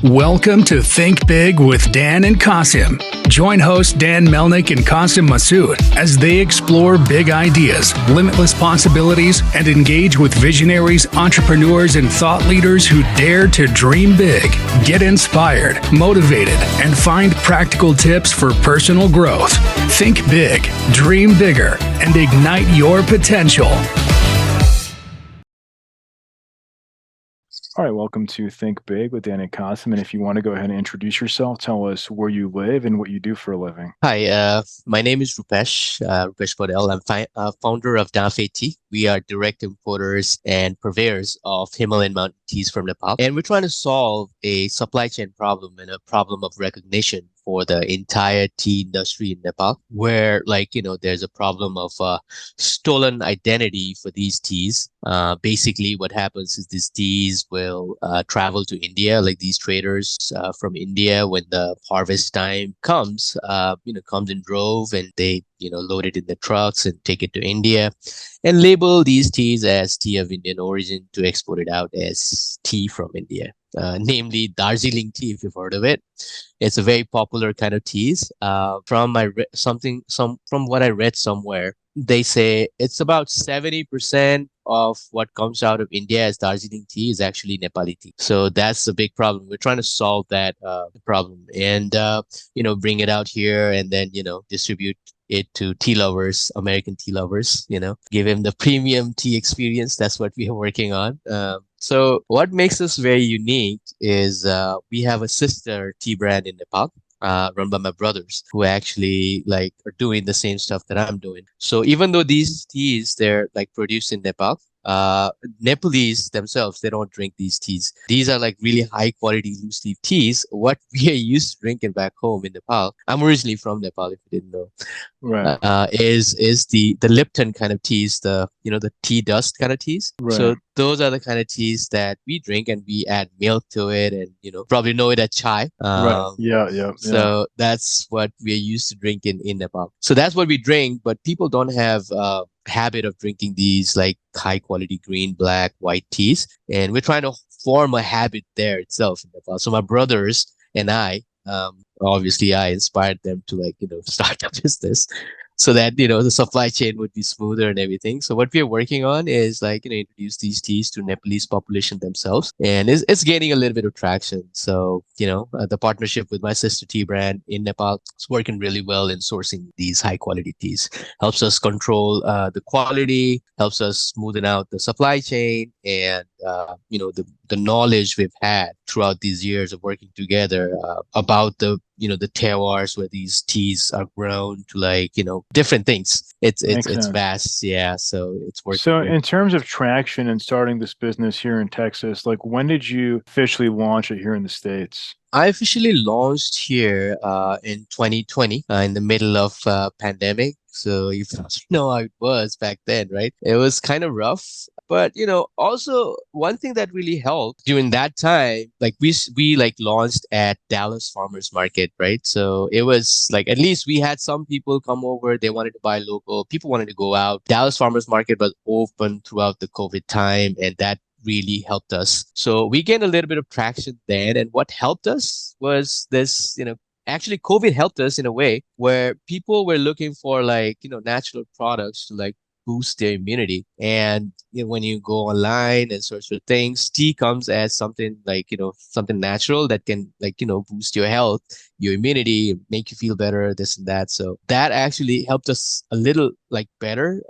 Welcome to Think Big with Dan and Qasim. Join hosts Dan Melnick and Qasim Masood as they explore big ideas, limitless possibilities, and engage with visionaries, entrepreneurs, and thought leaders who dare to dream big, get inspired, motivated, and find practical tips for personal growth. Think big, dream bigger, and ignite your potential. All right, welcome to Think Big with Dan and Qasim. And if you want to go ahead and introduce yourself, tell us where you live and what you do for a living. Hi, my name is Rupesh Poudel. I'm founder of Danfe Tea. We are direct importers and purveyors of Himalayan mountain teas from Nepal. And we're trying to solve a supply chain problem and a problem of recognition for the entire tea industry in Nepal, where there's a problem of stolen identity for these teas. Basically, what happens is these teas will travel to India, like these traders from India, when the harvest time comes, comes in drove, and they load it in the trucks and take it to India and label these teas as tea of Indian origin to export it out as tea from India. Namely Darjeeling tea, if you've heard of it. It's a very popular kind of teas. From what I read somewhere, they say it's about 70% of what comes out of India as Darjeeling tea is actually Nepali tea. So that's a big problem. We're trying to solve that problem and bring it out here and then distribute it to tea lovers, American tea lovers, give them the premium tea experience. That's what we are working on. So what makes us very unique is we have a sister tea brand in Nepal, run by my brothers, who actually are doing the same stuff that I'm doing. So even though these teas, they're produced in Nepal, Nepalese themselves, they don't drink these teas. These are really high quality loose leaf teas. What we are used to drinking back home in Nepal, I'm originally from Nepal, if you didn't know, Right. is the Lipton kind of teas, the tea dust kind of teas. Right. So those are the kind of teas that we drink, and we add milk to it, and probably know it as chai. Right. Yeah. So that's what we're used to drinking in Nepal. So that's what we drink, but people don't have habit of drinking these high quality green, black, white teas, and we're trying to form a habit there itself in Nepal. So my brothers and I, obviously I inspired them to start a business so that the supply chain would be smoother and everything. So what we are working on is introduce these teas to Nepalese population themselves, and it's gaining a little bit of traction. So the partnership with my sister tea brand in Nepal is working really well in sourcing these high quality teas. Helps us control the quality, helps us smoothen out the supply chain, and the knowledge we've had throughout these years of working together about the terroirs where these teas are grown to different things. It's vast. Yeah. So it's working. So great. in terms of traction and starting this business here in Texas, when did you officially launch it here in the States? I officially launched here in 2020 in the middle of pandemic. So you know how it was back then, right? It was kind of rough. But also one thing that really helped during that time, we launched at Dallas Farmers Market, right? So it was at least we had some people come over. They wanted to buy local. People wanted to go out. Dallas Farmers Market was open throughout the COVID time, and that really helped us. So we gained a little bit of traction then. And what helped us was this, actually COVID helped us in a way where people were looking for natural products to boost their immunity. And when you go online and search for things, tea comes as something something natural that can boost your health, your immunity, make you feel better, this and that. So that actually helped us a little better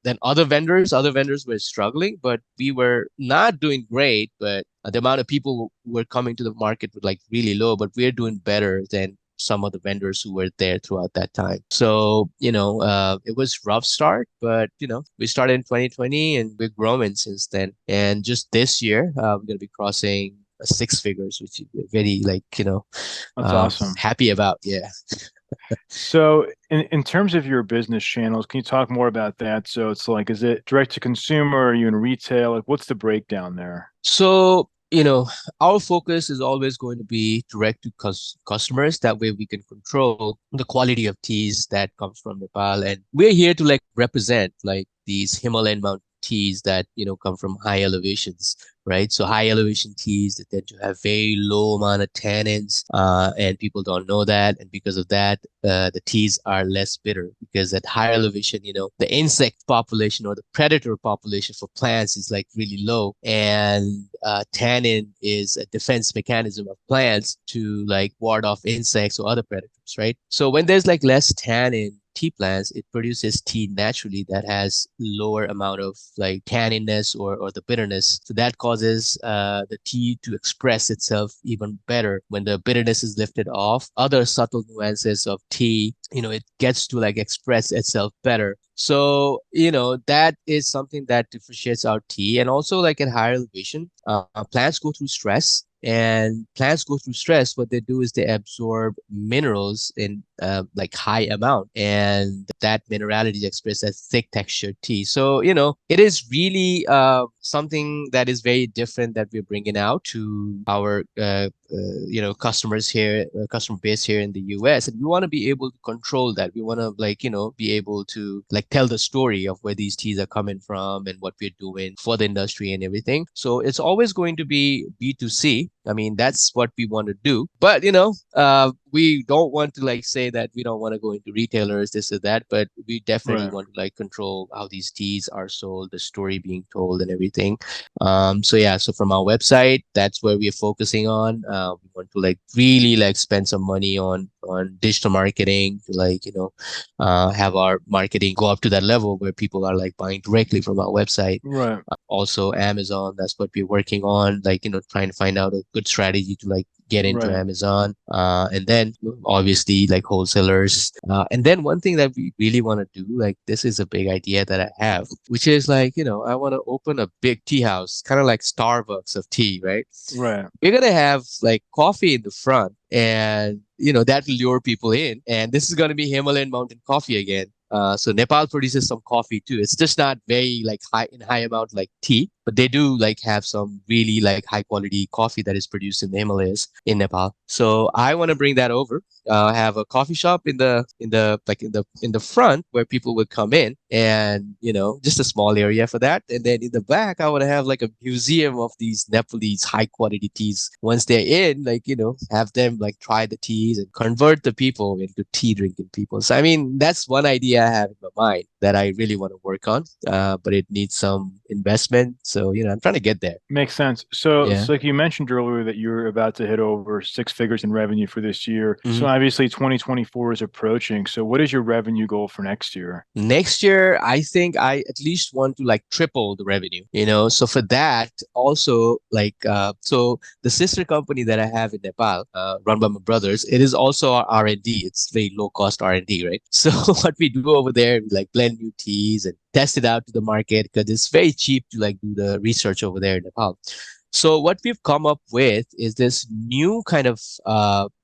than other vendors. Other vendors were struggling, but we were not doing great. But the amount of people who were coming to the market was really low, but we're doing better than some of the vendors who were there throughout that time. So, it was rough start, but, we started in 2020 and we're growing since then. And just this year, we're going to be crossing six figures, which we're very That's awesome. happy about. Yeah. So in terms of your business channels, can you talk more about that? So it's is it direct to consumer? Are you in retail? What's the breakdown there? So, our focus is always going to be direct to customers. That way we can control the quality of teas that comes from Nepal. And we're here to represent these Himalayan mountain teas that, come from high elevations, right? So high elevation teas that tend to have very low amount of tannins, and people don't know that. And because of that, the teas are less bitter because at higher elevation, the insect population or the predator population for plants is like really low. And tannin is a defense mechanism of plants to like ward off insects or other predators, right? So when there's like less tannin tea plants, it produces tea naturally that has lower amount of like tanniness or the bitterness. So that causes the tea to express itself even better. When the bitterness is lifted off, other subtle nuances of tea, it gets to like express itself better. So, that is something that differentiates our tea. And also like at higher elevation, plants go through stress. And plants go through stress. What they do is they absorb minerals in like high amount, and that minerality is expressed as thick textured tea. So it is really something that is very different that we're bringing out to our customers here, customer base here in the US, and we want to be able to control that. We want to like be able to like tell the story of where these teas are coming from and what we're doing for the industry and everything. So it's always going to be B2C. I mean, that's what we want to do. But we don't want to like say that we don't want to go into retailers, this or that, but we definitely Right. want to like control how these teas are sold, the story being told and everything. So from our website, that's where we're focusing on. We want to like really like spend some money on digital marketing to like have our marketing go up to that level where people are like buying directly from our website. Right. Also Amazon, that's what we're working on, like trying to find out a good strategy to like get into Right. Amazon, and then obviously like wholesalers, and then one thing that we really want to do, like this is a big idea that I have, which is like I want to open a big tea house, kind of like Starbucks of tea, right? Right. We're gonna have like coffee in the front, and that will lure people in. And this is gonna be Himalayan mountain coffee again. So Nepal produces some coffee too. It's just not very like high amount like tea, but they do like have some really like high quality coffee that is produced in the Himalayas in Nepal. So I want to bring that over. Have a coffee shop in the front where people would come in, and just a small area for that. And then in the back, I want to have like a museum of these Nepalese high quality teas. Once they're in, like have them like try the teas and convert the people into tea drinking people. So I mean, that's one idea I have in my mind that I really want to work on, but it needs some investment. So I'm trying to get there. Makes sense. So, Yeah. so like you mentioned earlier that you're about to hit over six figures in revenue for this year. So Mhm. obviously 2024 is approaching. So what is your revenue goal for next year? Next year, I think I at least want to like triple the revenue. So for that, also like, so the sister company that I have in Nepal, run by my brothers, it is also our R&D. It's very low cost R&D, right? So what we do over there, we like blend new teas and test it out to the market because it's very cheap to like do the research over there in Nepal. So what we've come up with is this new kind of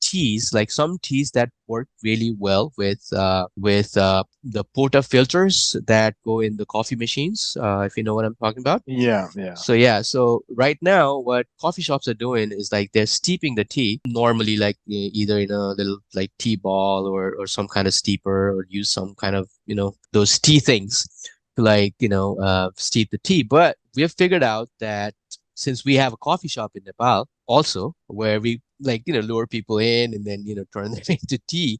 teas, like some teas that work really well with the porta filters that go in the coffee machines, if you know what I'm talking about. Yeah, yeah. So yeah, so right now what coffee shops are doing is like they're steeping the tea normally, like either in a little like tea ball or some kind of steeper, or use some kind of those tea things to like steep the tea. But we have figured out that since we have a coffee shop in Nepal also, where we like lure people in and then turn them into tea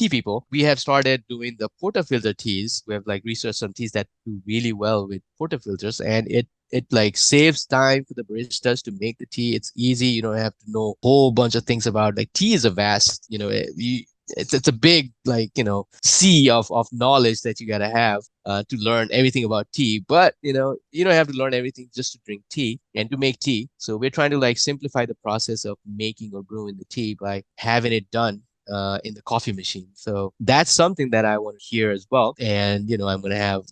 people, we have started doing the portafilter teas. We have like researched some teas that do really well with portafilters, and it like saves time for the baristas to make the tea. It's easy. You don't have to know a whole bunch of things about, like, tea is a vast, it's a big like sea of knowledge that you gotta have to learn everything about tea. But you don't have to learn everything just to drink tea and to make tea. So we're trying to like simplify the process of making or brewing the tea by having it done in the coffee machine. So that's something that I want to hear as well. And I'm gonna have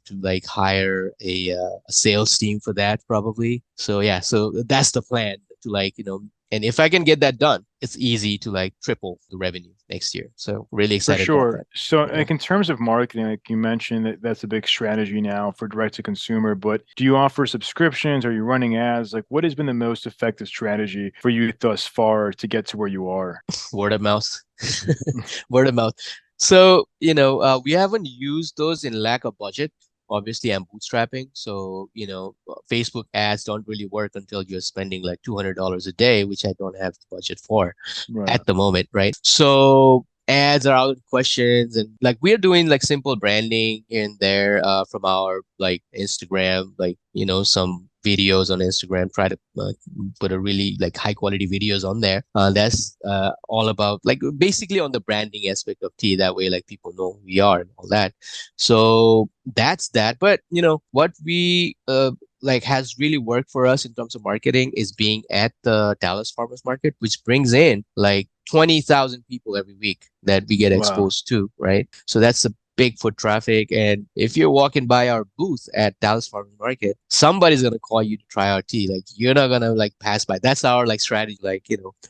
to like hire a sales team for that probably. So yeah, so that's the plan to like and if I can get that done, it's easy to like triple the revenue next year. So really For excited about sure. that. So, Yeah. like in terms of marketing, like you mentioned that that's a big strategy now for direct to consumer, but do you offer subscriptions? Are you running ads? Like what has been the most effective strategy for you thus far to get to where you are? Word of mouth. Word of mouth. So we haven't used those in lack of budget. obviously I'm bootstrapping. So, Facebook ads don't really work until you're spending like $200 a day, which I don't have the budget for Right. at the moment, right? So ads are out of questions, and like we're doing like simple branding here and there from our like Instagram, like some videos on Instagram, try to put a really like high quality videos on there. That's all about like basically on the branding aspect of tea. That way, like people know who we are and all that. So that's that. But what we like has really worked for us in terms of marketing is being at the Dallas Farmers Market, which brings in like 20,000 people every week that we get Wow. exposed to, right? So that's a big foot traffic. And if you're walking by our booth at Dallas Farmers Market, somebody's gonna call you to try our tea. Like you're not gonna like pass by. That's our like strategy, like,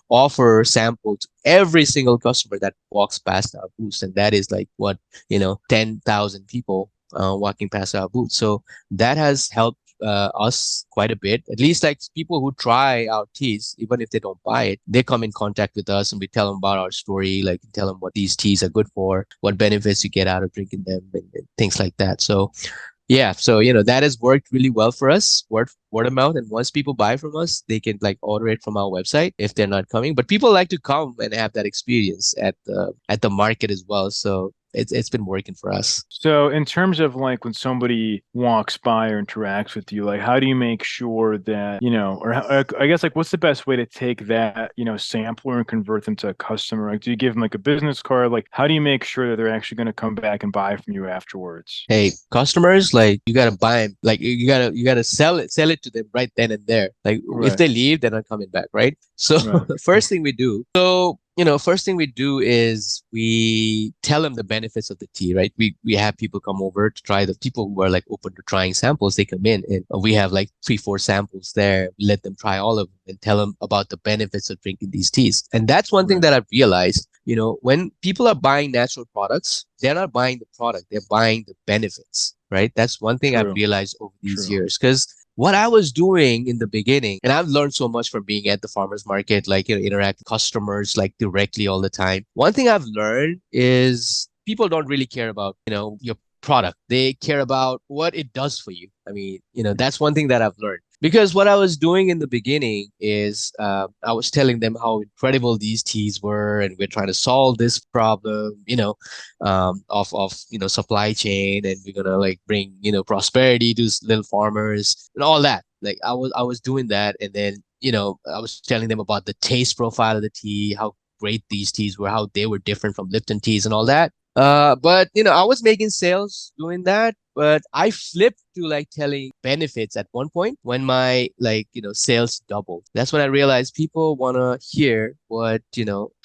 offer sample to every single customer that walks past our booth. And that is like what, 10,000 people walking past our booth. So that has helped us quite a bit. At least like people who try our teas, even if they don't buy it, they come in contact with us and we tell them about our story, like tell them what these teas are good for, what benefits you get out of drinking them, and things like that. So yeah, so that has worked really well for us, word of mouth. And once people buy from us, they can like order it from our website if they're not coming. But people like to come and have that experience at the market as well. So it's been working for us. So, in terms of like when somebody walks by or interacts with you, like how do you make sure that, or I guess like what's the best way to take that, sampler and convert them to a customer? Like, do you give them like a business card? Like, how do you make sure that they're actually going to come back and buy from you afterwards? Hey, customers, like you gotta buy them, like you gotta sell it to them right then and there. Like if Right, they leave, they're not coming back, right? So right, first thing we do is we tell them the benefits of the tea, right? We have people come over to try. The people who are like open to trying samples, they come in and we have like 3, 4 samples there. We let them try all of them and tell them about the benefits of drinking these teas. And that's one thing right. that I've realized, when people are buying natural products, they're not buying the product, they're buying the benefits, right? That's one thing I've True, realized over these true. years. Because what I was doing in the beginning, and I've learned so much from being at the farmers market, like, interact with customers like directly all the time. One thing I've learned is people don't really care about, your product. They care about what it does for you. I mean, that's one thing that I've learned. Because what I was doing in the beginning is I was telling them how incredible these teas were, and we're trying to solve this problem, of supply chain, and we're gonna like bring prosperity to little farmers and all that. Like I was doing that, and then I was telling them about the taste profile of the tea, how great these teas were, how they were different from Lipton teas and all that. But I was making sales doing that, but I flipped to like telling benefits at one point when my like sales doubled. That's when I realized people want to hear what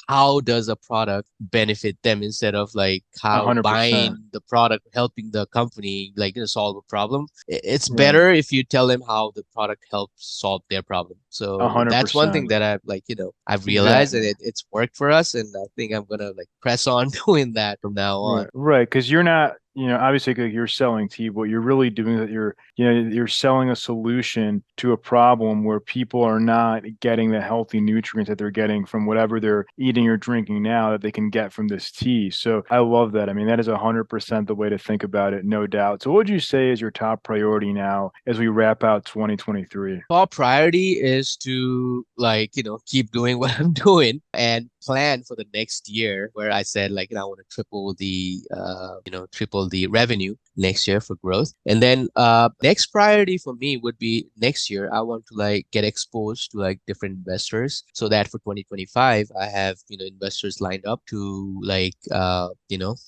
how does a product benefit them instead of like A how hundred buying percent. the product helping the company like solve a problem. It's Right. better if you tell them how the product helps solve their problem. A So hundred that's one thing percent. that I've like I've realized, and Exactly. it's worked for us, and I think I'm gonna like press on doing that from now on. Right, right. Because you're not, obviously like you're selling tea, but you're really doing that. You're selling a solution to a problem where people are not getting the healthy nutrients that they're getting from whatever they're eating or drinking now that they can get from this tea. So I love that. I mean, that is 100% the way to think about it, no doubt. So what would you say is your top priority now as we wrap out 2023? Top priority is to like keep doing what I'm doing and plan for the next year, where I said like I want to triple the revenue next year for growth. And then next priority for me would be next year I want to like get exposed to like different investors, so that for 2025 I have investors lined up to like to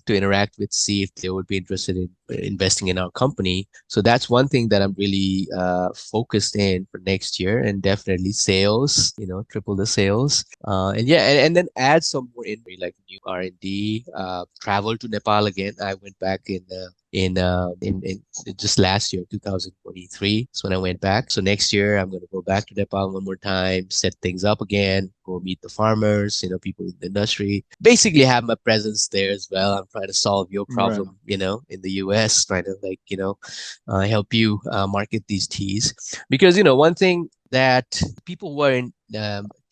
interact with, see if they would be interested in investing in our company. So that's one thing that I'm really focused in for next year, and definitely sales, triple the sales. And yeah, and then add some more in like new R&D, travel to Nepal again. I went back in just last year, 2023 is when I went back. So next year I'm going to go back to Nepal one more time, set things up again, go meet the farmers, people in the industry, basically have my presence there as well. I'm trying to solve your Right. problem, in the US, trying to like, help you market these teas. Because, one thing that people who are in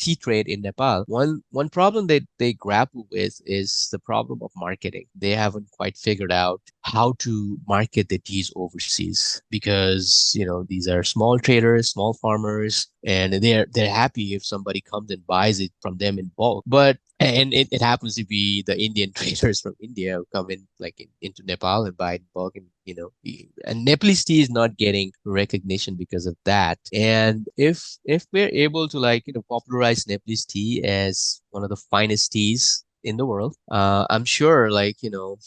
tea trade in Nepal, one problem that they grapple with is the problem of marketing. They haven't quite figured out how to market the teas overseas because, these are small traders, small farmers, and they're happy if somebody comes and buys it from them in bulk. But and it happens to be the Indian traders from India who come in into Nepal and buy it in bulk, and and Nepalese tea is not getting recognition because of that. And if we're able to popularize Nepalese tea as one of the finest teas in the world, I'm sure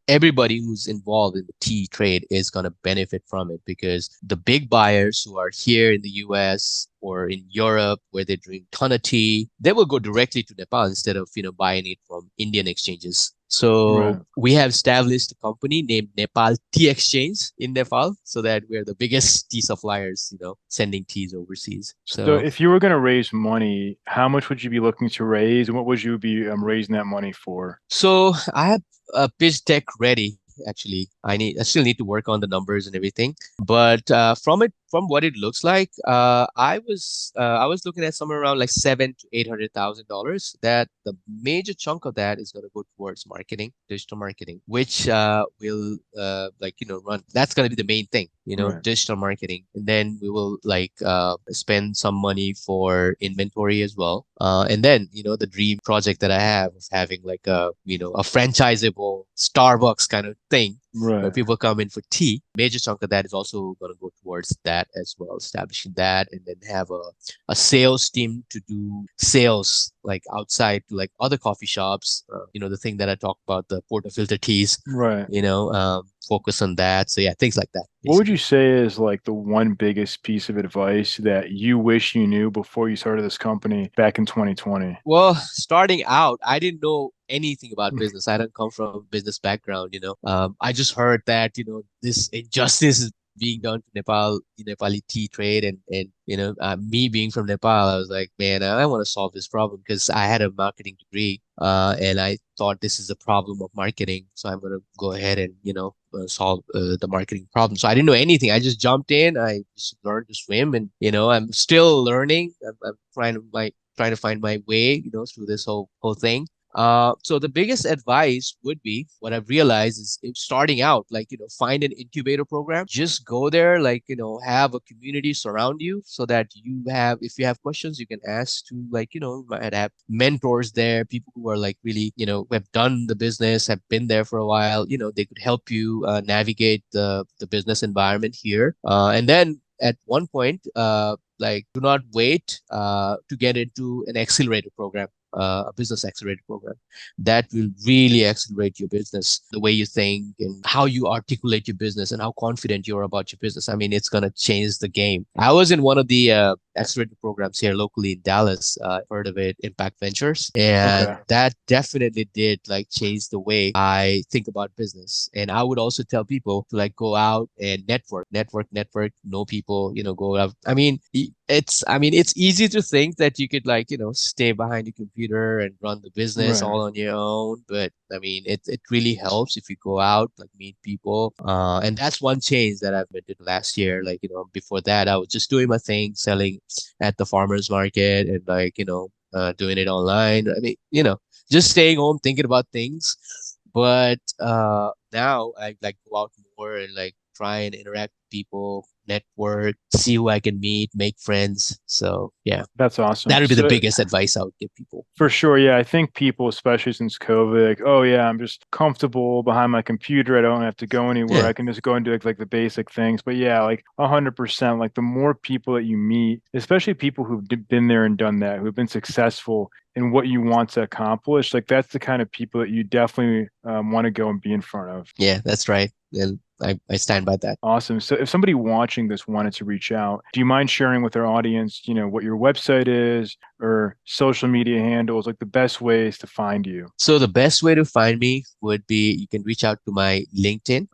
everybody who's involved in the tea trade is going to benefit from it because the big buyers who are here in the US or in Europe where they drink ton of tea, they will go directly to Nepal instead of buying it from Indian exchanges. Right. So we have established a company named Nepal Tea Exchange in Nepal so that we're the biggest tea suppliers, sending teas overseas. So So if you were going to raise money, how much would you be looking to raise, and what would you be raising that money for? So I have a pitch deck ready. Actually, I still need to work on the numbers and everything. But from what it looks like, I was looking at somewhere around like $700,000 to $800,000. That the major chunk of that is going to go towards marketing, digital marketing, which will run. That's going to be the main thing, Right. digital marketing, and then we will spend some money for inventory as well. And then the dream project that I have of having like a franchisable Starbucks kind of thing where Right. people come in for tea. Major chunk of that is also going to go towards that as well, establishing that, and then have a sales team to do sales like outside to like other coffee shops. The thing that I talked about, the portafilter teas. Right. Focus on that. So yeah, things like that What would you basically. say is like the one biggest piece of advice that you wish you knew before you started this company back in 2020? Well, starting out, I didn't know anything about business. I don't come from a business background. I just heard that, this injustice is being done to Nepal, the Nepali tea trade. And me being from Nepal, I was like, man, I want to solve this problem because I had a marketing degree. And I thought this is a problem of marketing. So I'm going to go ahead and, solve the marketing problem. So I didn't know anything. I just jumped in. I just learned to swim, and, I'm still learning. I'm trying to find my way, through this whole thing. So the biggest advice would be what I've realized is if starting out, find an incubator program, just go there, have a community surround you so that if you have questions, you can ask to you might have mentors there, people who are like really, who have done the business, have been there for a while, they could help you navigate the business environment here. And then at one point, do not wait to get into an accelerator program, a business accelerator program. That will really accelerate your business, the way you think and how you articulate your business and how confident you are about your business. I mean, it's going to change the game. I was in one of the accelerator programs here locally in Dallas. Heard of it, Impact Ventures. And Okay. that definitely did change the way I think about business. And I would also tell people to go out and network, know people, go out. I mean, it's easy to think that you could stay behind your computer and run the business Right. all on your own. But I mean, it really helps if you go out, meet people. And that's one change that I've made last year. Before that, I was just doing my thing, selling at the farmers market and doing it online. I mean, just staying home, thinking about things. But now I go out more and try and interact with people, network, see who I can meet, make friends. So yeah, That's that awesome. would be the So biggest advice I would give people. for sure, yeah, I think people, especially since COVID, like, oh yeah, I'm just comfortable behind my computer. I don't have to go anywhere. Yeah, I can just go and do like the basic things. But yeah, like 100%, like the more people that you meet, especially people who've been there and done that, who've been successful in what you want to accomplish, like that's the kind of people that you definitely want to go and be in front of. yeah, that's right. And I stand by that. Awesome. So if somebody watching this wanted to reach out, do you mind sharing with our audience, what your website is or social media handles, like the best ways to find you? So the best way to find me would be you can reach out to my LinkedIn.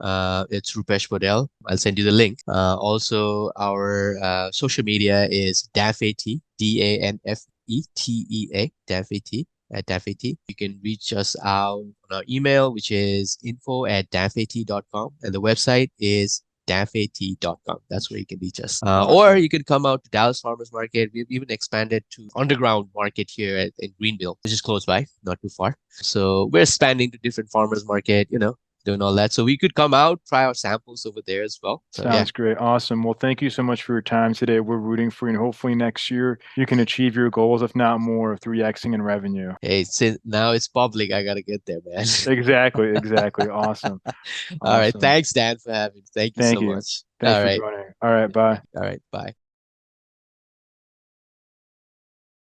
It's Rupesh Poudel. I'll send you the link. Also, our social media is Danfe Tea, DANFETEA, Danfe Tea. At Danfe Tea. You can reach us out on our email, which is info@danfetea.com. And the website is danfetea.com. That's where you can reach us. Awesome. Or you can come out to Dallas Farmers Market. We've even expanded to underground market here in Greenville, which is close by, not too far. So we're expanding to different farmers market, doing all that. So we could come out, try our samples over there as well. So yeah. Sounds great. Awesome. Well, thank you so much for your time today. We're rooting for you, and hopefully next year you can achieve your goals, if not more, of 3xing in revenue. Hey, since now it's public, I gotta get there, man. Exactly. Awesome. All right. Awesome. Thanks, Dan, for having me. Thank you Thank so you. much. Thanks All for right. joining. All right. Bye. All right. Bye.